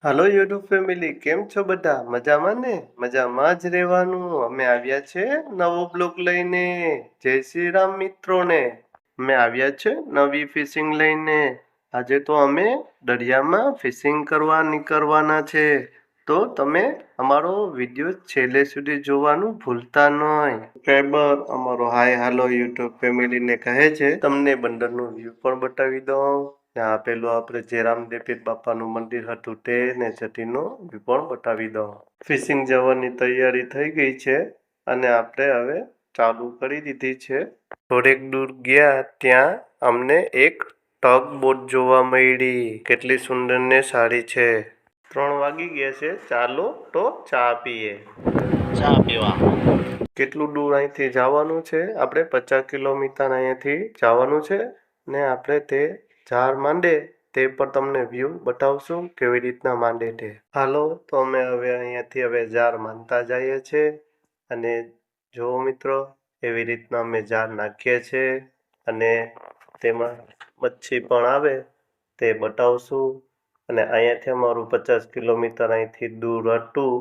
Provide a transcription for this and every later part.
હાલો YouTube family, કેમ છો બધા? મજામાં ને? મજામાં જ રહેવાનું. અમે આવ્યા છે નવો બ્લોગ લઈને. જય શ્રી રામ મિત્રોને. અમે આવ્યા છે નવી ફિશિંગ લઈને. આજે તો અમે દરિયામાં ફિશિંગ કરવા નીકળવાના છે. તો તમે અમારો વિડીયો છેલ્લે સુધી જોવાનું ભૂલતા નહીં. સબસ્ક્રાઈબર અમારો હાય હાલો યુટ્યુબ ફેમિલીને કહે છે તમને બંદરનું વ્યૂ પણ બતાવી દઉં. આ પેલું આપણે જે રામદેવ બાપાનું મંદિર હતું તે ને છતીનો વ્યૂ પણ બતાવી દઉં. ફિશિંગ જવાની તૈયારી થઈ ગઈ છે અને આપણે હવે ચાલુ કરી દીધી છે. થોડેક દૂર ગયા ત્યાં અમને એક ટગ બોટ જોવા મળી. કેટલી સુંદર ને સારી છે. 3 વાગી ગયા છે. ચાલો તો ચા પીએ. ચા પીવા કેટલું દૂર અહીંથી જવાનું છે? આપણે 50 કિલોમીટર અહીંયાથી જવાનું છે ને આપણે તે ઝાર માંડે તે પર તમને વ્યૂ બતાવશું કેવી રીતના માંડે તે. હાલો તો અમે હવે અહીંયાથી હવે ઝાર માંડતા જઈએ છીએ અને જો મિત્રો એવી રીતના અમે ઝાર નાખીએ છીએ અને તેમાં મચ્છી પણ આવે તે બતાવશું. અને અહીંયાથી અમારું 50 કિલોમીટર અહીંથી દૂર હતું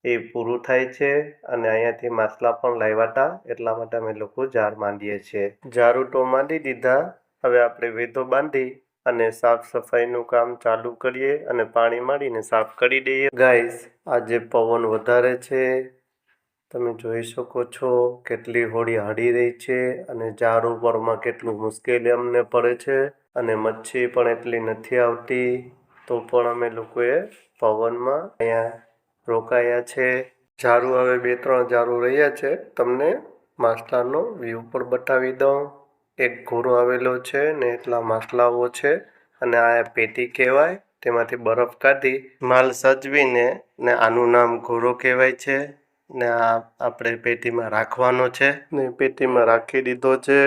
એ પૂરું થાય છે અને અહીંયાથી માછલા પણ લાવ્યા હતા એટલા માટે અમે લોકો ઝાર માંડીએ છીએ. ઝારું તો માંડી દીધા. હવે આપણે વેધો બાંધી અને સાફ સફાઈનું કામ ચાલુ કરીએ અને પાણી મારીને સાફ કરી દઈએ. ગાઈસ, આજે પવન વધારે છે. તમે જોઈ શકો છો કેટલી હોડી હાડી રહી છે અને ઝાર ઉપરમાં કેટલું મુશ્કેલી અમને પડે છે અને મચ્છી પણ એટલી નથી આવતી. તો પણ અમે લોકોએ પવનમાં અહીંયા રોકાયા છે. ઝારું હવે 2-3 ઝારું રહ્યા છે. તમને માછલાનો વ્યૂ પણ બતાવી દઉં. એક ઘોડો આવેલો છે ને એટલા માછલાઓ છે અને આ પેટી કહેવાય. તેમાંથી બરફ કાઢી માલ સચવીને ને આનું નામ ઘોડો કહેવાય છે ને આ આપણે પેટીમાં રાખવાનો છે ને પેટીમાં રાખી દીધો છે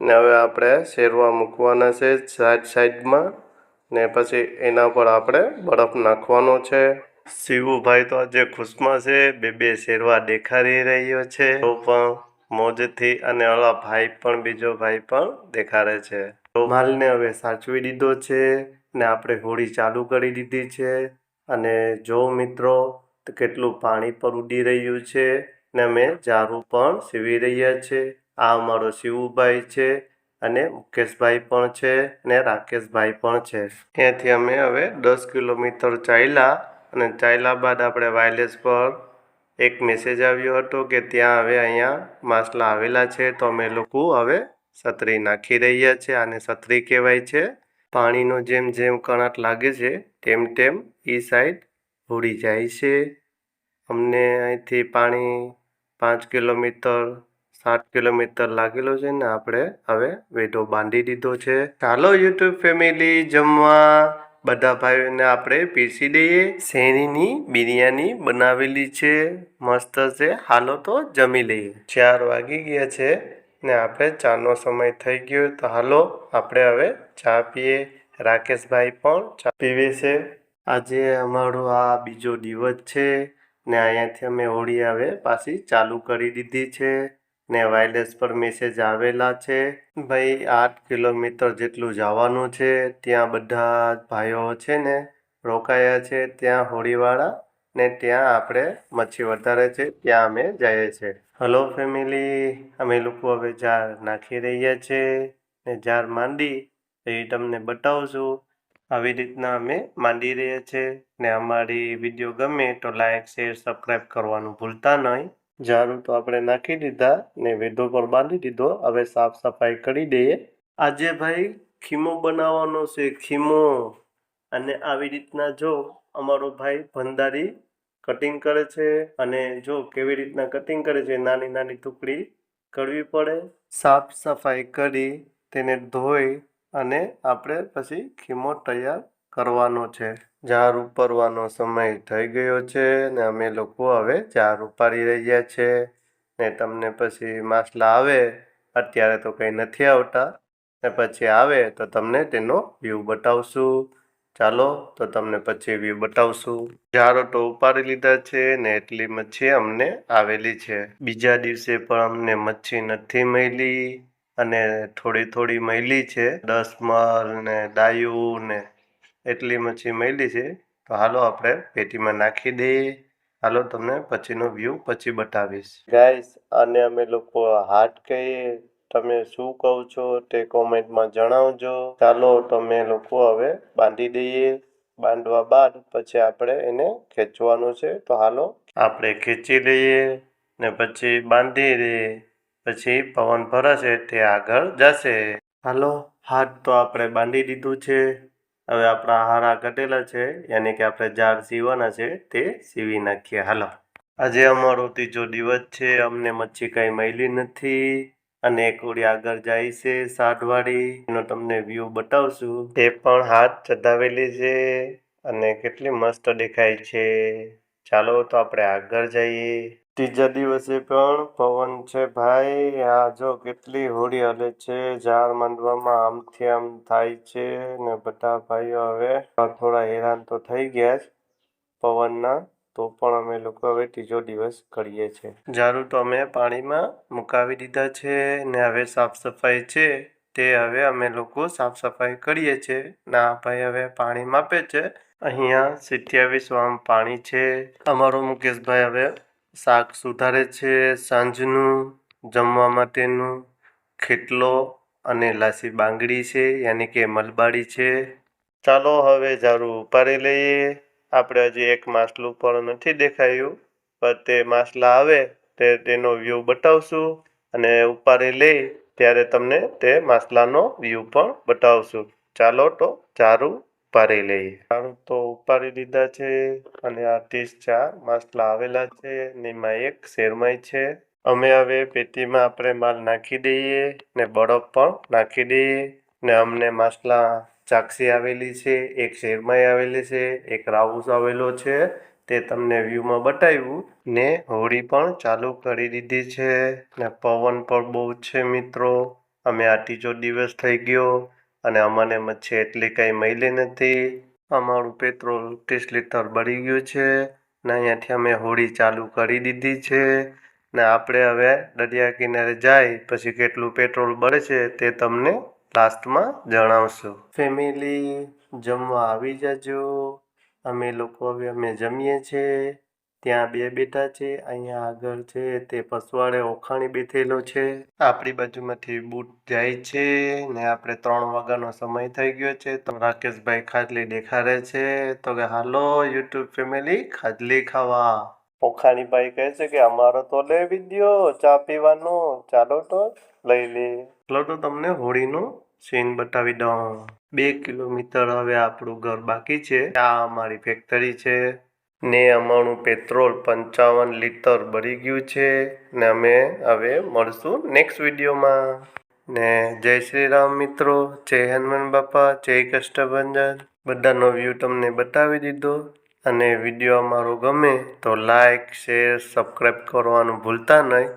ને હવે આપણે શેરવા મૂકવાના છે સાઈડમાં ને પછી એના પર આપણે બરફ નાખવાનો છે. શિવુભાઈ તો આજે ખુશમાં છે. બે શેરવા દેખાડી રહ્યો છે તો પણ મોજથી અને ઓલા ભાઈ પણ બીજો ભાઈ પણ દેખાડે છે. તો માલને હવે સાચવી દીધો છે ને આપણે હોડી ચાલુ કરી દીધી છે અને જો મિત્રો કેટલું પાણી પર ઉડી રહ્યું છે ને અમે ઝારું પણ સીવી રહ્યા છે. આ અમારો શિવુભાઈ છે અને મુકેશભાઈ પણ છે ને રાકેશભાઈ પણ છે. ત્યાંથી અમે હવે 10 કિલોમીટર ચાલ્યા અને ચાલ્યા બાદ આપણે વાયરલેસ પર એક મેસેજ આવ્યો હતો કે ત્યાં હવે અહીંયા માછલા આવેલા છે. તો અમે લોકો હવે છત્રી નાખી રહ્યા છે. આને છત્રી કહેવાય છે. પાણીનો જેમ જેમ કરંટ લાગે છે તેમ તેમ એ સાઈડ ઉડી જાય છે. અમને અહીંથી પાણી 5 કિલોમીટર 7 કિલોમીટર લાગેલો છે ને આપણે હવે વેઢો બાંધી દીધો છે. ચાલો યુટ્યુબ ફેમિલી જમવા. બધા ભાઈઓને આપણે પીરસી દઈએ. શેરડીની બિરયાની બનાવેલી છે. મસ્ત છે. હાલો તો જમી લઈએ. 4 વાગી ગયા છે ને આપણે ચાનો સમય થઈ ગયો તો હાલો આપણે હવે ચા પીએ. રાકેશભાઈ પણ ચા પીવે છે. આજે અમારો આ બીજો દિવસ છે ને અહીંયાથી અમે હોડી હવે પાછી ચાલુ કરી દીધી છે ને વાયરલેસ પર મેસેજ આવેલા છે ભાઈ 8 કિલોમીટર જેટલું જવાનું છે. ત્યાં બધા ભાઈઓ છે ને રોકાયા છે ત્યાં હોડીવાળા ને ત્યાં આપણે મચ્છી વધારે છે ત્યાં અમે જઈએ છીએ. હલો ફેમિલી, અમે લોકો હવે ઝાર નાખી રહ્યા છે ને ઝાર માંડી એ તમને બતાવશું. આવી રીતના અમે માંડી રહ્યા છે ને અમારી વિડીયો ગમે તો લાઈક શેર સબસ્ક્રાઈબ કરવાનું ભૂલતા નહીં. ઝારું તો આપણે નાખી દીધા ને વેઢો પર બાંધી દીધો. હવે સાફ સફાઈ કરી દઈએ. આજે ભાઈ ખીમો બનાવવાનો છે. ખીમો. અને આવી રીતના જો અમારો ભાઈ ભંડારી કટિંગ કરે છે અને જો કેવી રીતના કટિંગ કરે છે. નાની નાની ટુકડી કરવી પડે. સાફ સફાઈ કરી તેને ધોઈ અને આપણે પછી ખીમો તૈયાર કરવાનો છે. ઝાર ઉપરવાનો સમય થઈ ગયો છે ને અમે લોકો હવે ઝાર ઉપાડી રહ્યા છે ને તમને પછી માછલા આવે. અત્યારે તો કંઈ નથી આવતા ને પછી આવે તો તમને તેનો વ્યૂ બતાવશું. ચાલો તો તમને પછી વ્યૂ બતાવશું. ઝારો તો ઉપાડી લીધા છે ને એટલી મચ્છી અમને આવેલી છે. બીજા દિવસે પણ અમને મચ્છી નથી મળી અને થોડી મળી છે. 10 મણ ને ડાયું ને એટલી મચ્છી મળી છે. તો હાલો આપણે પેટીમાં નાખી દઈએ. હાલો તમને પછીનો વ્યૂ પછી બતાવીશ. ગાઈસ આને અમે લોકો હાર્ટ કહીએ. તમે શું કહો છો તે કોમેન્ટમાં જણાવજો. ચાલો તમે લોકો હવે બાંધી દઈએ. બાંધવા બાદ પછી આપણે એને ખેંચવાનું છે. તો હાલો આપણે ખેંચી લઈએ ને પછી બાંધી દઈએ. પછી પવન ભરાશે તે આગળ જશે. હાલો હાથ તો આપણે બાંધી દીધું છે. હવે આપણા હારા કટેલા છે યાની કે આપણે ઝાડ સીવવાના છે તે સીવી નાખીએ. હાલો આજે અમારો ત્રીજો દિવસ છે. અમને મચ્છી કાંઈ મળી નથી અને એક ઓડી આગળ જાય છે સાઢવાળી એનો તમને વ્યૂ બતાવશું. તે પણ હાથ ચઢાવેલી છે અને કેટલી મસ્ત દેખાય છે. ચાલો તો આપણે આગળ જઈએ. ત્રીજા દિવસે પણ પવન છે ભાઈ. આ જો કેટલી હોડી હલે છે. ઝાડ માંડવામાં આમથી આમ થાય છે ને બધા ભાઈઓ હવે થોડા હેરાન તો થઈ ગયા જ પવનના. તો પણ અમે લોકો હવે ત્રીજો દિવસ કરીએ છીએ. ઝાડુ તો અમે પાણીમાં મુકાવી દીધા છે ને હવે સાફ સફાઈ છે તે હવે અમે લોકો સાફ સફાઈ કરીએ છીએ. ના ભાઈ હવે પાણી માપે છે. અહીંયા 27 વામ પાણી છે. અમારો મુકેશભાઈ હવે શાક સુધારે છે. સાંજનું જમવા માટેનું ખેટલો અને લાસી બાંગડી છે યાની કે મલબાડી છે. ચાલો હવે ઝાડુ ઉપાડી લઈએ. આપણે હજી એક માછલું પણ નથી દેખાયું પણ તે માછલા આવે તે તેનો વ્યૂ બતાવશું અને ઉપાડી લઈ ત્યારે તમને તે માછલાનો વ્યૂ પણ બતાવશું. ચાલો તો ઝાડુ ઉપાડી લઈએ. ઝાડુ તો ઉપાડી દીધા છે અને આ 34 માછલા આવેલા છે ને એમાં એક શેરમાઈ છે. અમે હવે પેટીમાં આપણે માલ નાખી દઈએ ને બરફ પણ નાખી દઈએ ને અમને માછલા ચાક્ષી આવેલી છે, એક શેરમાઈ આવેલી છે, એક રાઉસ આવેલો છે તે તમને વ્યૂમાં બતાવ્યું ને હોડી પણ ચાલુ કરી દીધી છે ને પવન પણ બહુ છે મિત્રો. અમે આ ત્રીજો દિવસ થઈ ગયો અને અમને મચ્છી એટલી કાંઈ મળી નથી. અમારું પેટ્રોલ 30 લીટર બળી ગયું છે ને અહીંયાથી અમે હોડી ચાલુ કરી દીધી છે ને આપણે હવે દરિયા કિનારે જાય પછી કેટલું પેટ્રોલ બળે છે તે તમને લાસ્ટમાં જણાવશું. ફેમિલી જમવા આવી જજો. અમે લોકો હવે અમે જમીએ છીએ. ત્યાં બે બેઠા છે. અહીંયા આગળ છે તે પસવાડે ઓખાણી બેઠેલો છે. આપણી બાજુમાંથી બૂટ જાય છે ને આપણે 3 વાગ્યાનો સમય થઈ ગયો છે. તો રાકેશભાઈ ખાટલી દેખાડે છે તો કે હાલો યુટ્યુબ ફેમિલી ખાટલી ખાવા. ઓખાણીભાઈ કહે છે કે અમારો તો લેવી દ્યો ચા પીવાનું. ચાલો તો લઈ લે. ચાલો તો તમને હોળીનું સીન બતાવી દઉં. 2 કિલોમીટર હવે આપણું ઘર બાકી છે. આ અમારી ફેક્ટરી છે ને અમારું પેટ્રોલ 55 લીટર બળી ગયું છે ને અમે હવે મળશું નેક્સ્ટ વિડીયોમાં. ને જય શ્રી રામ મિત્રો. જય હનુમાન બાપા. જય કષ્ટભંજન. બધાનો વ્યૂ તમને બતાવી દીધો અને વિડીયો અમારો ગમે તો લાઈક શેર સબસ્ક્રાઈબ કરવાનું ભૂલતા નહીં.